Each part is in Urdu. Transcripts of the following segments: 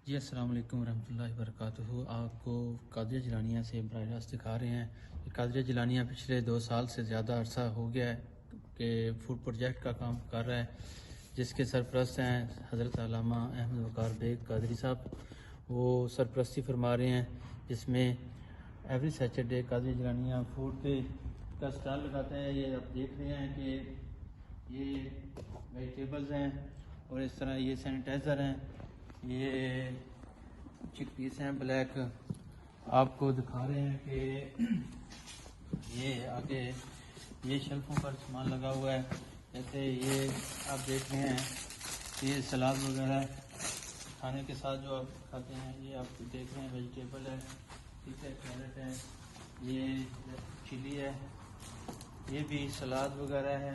جی السلام علیکم ورحمۃ اللہ وبرکاتہ۔ آپ کو قادریہ جیلانیہ سے براہ راست دکھا رہے ہیں کہ قادریہ جیلانیہ پچھلے 2 سال سے زیادہ عرصہ ہو گیا ہے کہ فوڈ پروجیکٹ کا کام کر رہا ہے، جس کے سرپرست ہیں حضرت علامہ احمد وقار بیگ قادری صاحب۔ وہ سرپرستی فرما رہے ہیں، جس میں ایوری سیٹرڈے قادریہ جیلانیہ فوڈ کا اسٹال لگاتا ہے۔ یہ آپ دیکھ رہے ہیں کہ یہ ویجیٹیبلز ہیں اور اس طرح یہ سینیٹائزر ہیں، یہ چک پیس ہیں بلیک۔ آپ کو دکھا رہے ہیں کہ یہ آگے یہ شیلفوں پر سامان لگا ہوا ہے، جیسے یہ آپ دیکھ رہے ہیں کہ یہ سلاد وغیرہ کھانے کے ساتھ جو آپ کھاتے ہیں، یہ آپ دیکھ رہے ہیں ویجیٹیبل ہے، ٹھیک ہے، کیرٹ ہے، یہ چلی ہے، یہ بھی سلاد وغیرہ ہے،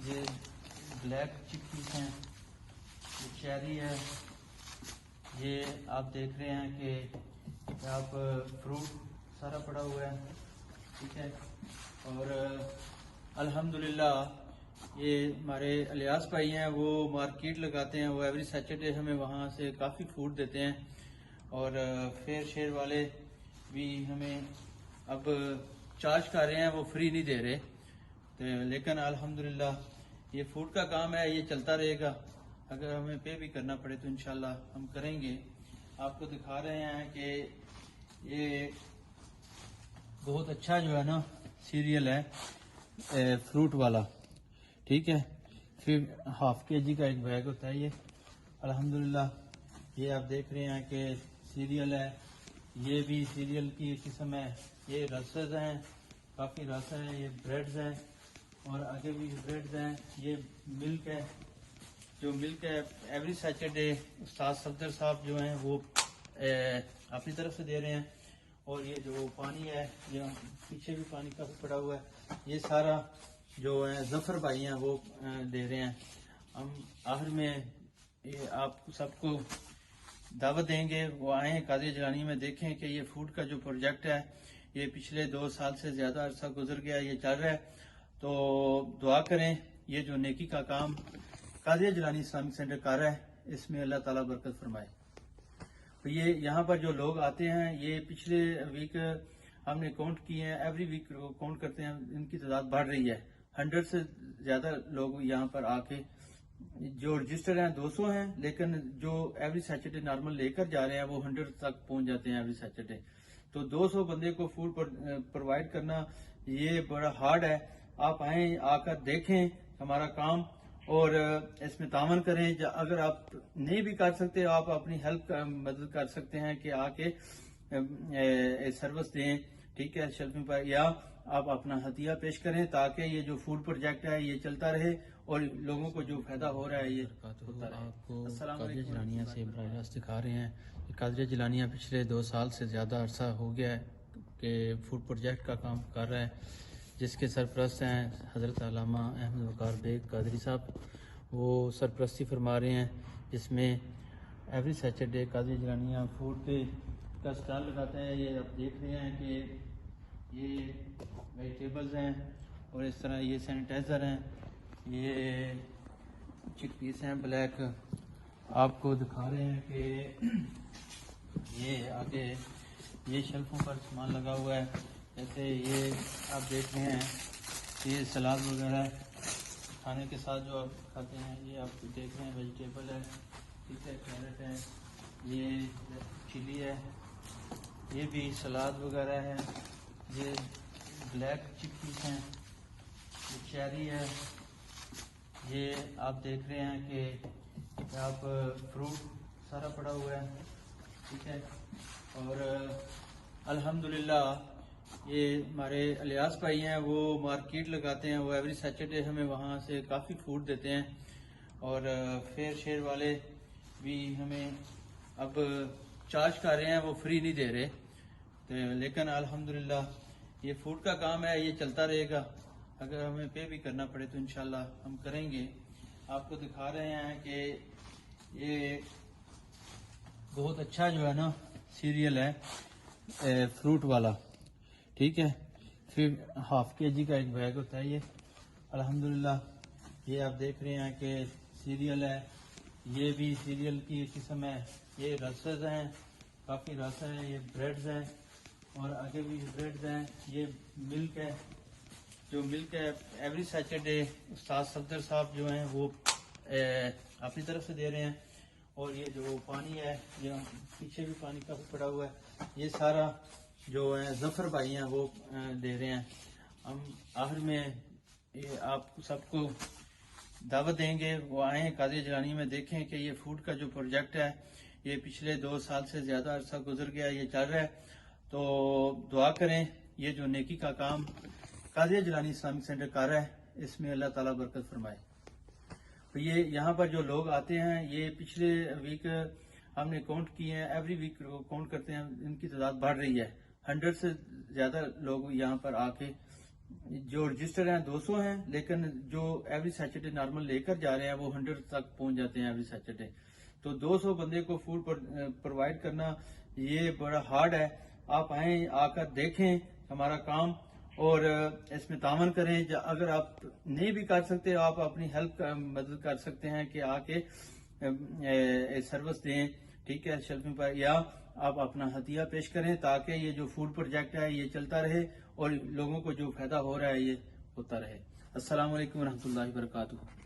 یہ بلیک چک پیس ہیں، یہ چیری ہے، یہ آپ دیکھ رہے ہیں کہ آپ فروٹ سارا پڑا ہوا ہے، ٹھیک ہے۔ اور الحمدللہ یہ ہمارے الیاس بھائی ہیں، وہ مارکیٹ لگاتے ہیں، وہ ایوری سیٹرڈے ہمیں وہاں سے کافی فوڈ دیتے ہیں، اور فیر شیر والے بھی ہمیں اب چارج کر رہے ہیں، وہ فری نہیں دے رہے، لیکن الحمدللہ یہ فوڈ کا کام ہے، یہ چلتا رہے گا۔ اگر ہمیں پے بھی کرنا پڑے تو انشاءاللہ ہم کریں گے۔ آپ کو دکھا رہے ہیں کہ یہ بہت اچھا جو ہے نا سیریل ہے، فروٹ والا، ٹھیک ہے، پھر ½ kg کا ایک بیگ ہوتا ہے یہ، الحمدللہ۔ یہ آپ دیکھ رہے ہیں کہ سیریل ہے، یہ بھی سیریل کی قسم ہے، یہ رسز ہیں، کافی رس ہے، یہ بریڈز ہیں، اور آگے بھی بریڈز ہیں، یہ ملک ہے، جو ملک ہے ایوری سیٹرڈے استاد صفدر صاحب جو ہیں وہ اپنی طرف سے دے رہے ہیں، اور یہ جو پانی ہے، یہ پیچھے بھی پانی کا پڑا ہوا ہے، یہ سارا جو ہے ظفر بھائی ہیں وہ دے رہے ہیں۔ ہم آخر میں یہ آپ سب کو دعوت دیں گے، وہ آئیں قادریہ جیلانی میں، دیکھیں کہ یہ فوڈ کا جو پروجیکٹ ہے یہ پچھلے 2 سال سے زیادہ عرصہ گزر گیا، یہ چل رہا ہے، تو دعا کریں، یہ جو نیکی کا کام قادریہ جیلانی اسلامک سینٹر کر رہا ہے، اس میں اللہ تعالیٰ برکت فرمائے۔ تو یہ یہاں پر جو لوگ آتے ہیں، یہ پچھلے ویک ہم نے کاؤنٹ کیے ہیں، ایوری ویک کاؤنٹ کرتے ہیں، ان کی تعداد بڑھ رہی ہے، 100 سے زیادہ لوگ یہاں پر آ کے، جو رجسٹر ہیں 200 ہیں، لیکن جو ایوری سیٹرڈے نارمل لے کر جا رہے ہیں وہ 100 تک پہنچ جاتے ہیں ایوری سیٹرڈے۔ تو 200 بندے کو فوڈ پرووائڈ کرنا یہ بڑا ہارڈ ہے۔ آپ آئیں، آ کر دیکھیں ہمارا کام، اور اس میں تعاون کریں۔ اگر آپ نہیں بھی کر سکتے، آپ اپنی ہیلپ مدد کر سکتے ہیں کہ آ کے سروس دیں، ٹھیک ہے، شیلفنگ پر، یا آپ اپنا ہدیہ پیش کریں، تاکہ یہ جو فوڈ پروجیکٹ ہے یہ چلتا رہے اور لوگوں کو جو فائدہ ہو رہا ہے یہ ہوتا رہے۔ آپ کو السلام قادریہ علیکم جیلانیہ ورحمۃ سے اللہ براہ راست وبرکاتہ۔ دکھا رہے ہیں کہ قادریہ جیلانیہ پچھلے 2 سال سے زیادہ عرصہ ہو گیا ہے کہ فوڈ پروجیکٹ کا کام کر رہا ہے، جس کے سرپرست ہیں حضرت علامہ احمد وقار بیگ قادری صاحب۔ وہ سرپرستی فرما رہے ہیں، جس میں ایوری سیٹرڈے قادریہ جیلانیہ فوڈ کا اسٹال لگاتا ہے۔ یہ آپ دیکھ رہے ہیں کہ یہ ویجیٹیبلز ہیں اور اس طرح یہ سینیٹائزر ہیں، یہ چک پیس ہیں بلیک۔ آپ کو دکھا رہے ہیں کہ یہ آگے یہ شیلفوں پر سامان لگا ہوا ہے، جیسے یہ آپ دیکھ رہے ہیں کہ یہ سلاد وغیرہ کھانے کے ساتھ جو آپ کھاتے ہیں، یہ آپ دیکھ رہے ہیں ویجیٹیبل ہے، ٹھیک ہے، کیرٹ ہے، یہ چلی ہے، یہ بھی سلاد وغیرہ ہے، یہ بلیک چک پیس ہیں، یہ چیری ہے، یہ آپ دیکھ رہے ہیں کہ آپ فروٹ سارا پڑا ہوا ہے، ٹھیک ہے۔ اور الحمدللہ یہ ہمارے الیاس بھائی ہیں، وہ مارکیٹ لگاتے ہیں، وہ ایوری سیٹرڈے ہمیں وہاں سے کافی فوڈ دیتے ہیں، اور فیر شیر والے بھی ہمیں اب چارج کر رہے ہیں، وہ فری نہیں دے رہے، لیکن الحمدللہ یہ فوڈ کا کام ہے، یہ چلتا رہے گا۔ اگر ہمیں پے بھی کرنا پڑے تو انشاءاللہ ہم کریں گے۔ آپ کو دکھا رہے ہیں کہ یہ بہت اچھا جو ہے نا سیریل ہے، فروٹ والا، ٹھیک ہے، پھر ½ kg کا ایک بیگ ہوتا ہے یہ، الحمدللہ۔ یہ آپ دیکھ رہے ہیں کہ سیریل ہے، یہ بھی سیریل کی قسم ہے، یہ رسز ہیں، کافی رس ہیں، یہ بریڈز ہیں اور آگے بھی بریڈز ہیں. یہ ملک ہے، جو ملک ہے ایوری سیٹرڈے استاد صفدر صاحب جو ہیں وہ اپنی طرف سے دے رہے ہیں. اور یہ جو پانی ہے، یہ پیچھے بھی پانی کافی پڑا ہوا ہے، یہ سارا جو ہے ظفر بھائی ہیں وہ دے رہے ہیں. ہم آخر میں یہ آپ سب کو دعوت دیں گے، وہ آئیں قادریہ جیلانی میں، دیکھیں کہ یہ فوڈ کا جو پروجیکٹ ہے یہ پچھلے 2 سال سے زیادہ عرصہ گزر گیا، یہ چل رہا ہے. تو دعا کریں، یہ جو نیکی کا کام قادریہ جیلانی اسلامک سینٹر کر رہا ہے اس میں اللہ تعالیٰ برکت فرمائے. تو یہ یہاں پر جو لوگ آتے ہیں، یہ پچھلے ویک ہم نے کاؤنٹ کیے ہیں، ایوری ویک کاؤنٹ کرتے ہیں، ان کی تعداد بڑھ رہی ہے. 100 سے زیادہ لوگ یہاں پر آ کے، جو رجسٹر ہیں 200 ہیں، لیکن جو ایوری سیٹرڈے نارمل لے کر جا رہے ہیں وہ 100 تک پہنچ جاتے ہیں ایوری سیٹرڈے. تو 200 بندے کو فوڈ پرووائڈ کرنا یہ بڑا ہارڈ ہے. آپ آئیں، آ کر دیکھیں ہمارا کام اور اس میں تعاون کریں. اگر آپ نہیں بھی کر سکتے، آپ اپنی ہیلپ مدد کر سکتے ہیں کہ آ کے سروس دیں، ٹھیک ہے، شیلفنگ پر، یا آپ اپنا ہدیہ پیش کریں تاکہ یہ جو فوڈ پروجیکٹ ہے یہ چلتا رہے اور لوگوں کو جو فائدہ ہو رہا ہے یہ ہوتا رہے. السلام علیکم ورحمۃ اللہ وبرکاتہ.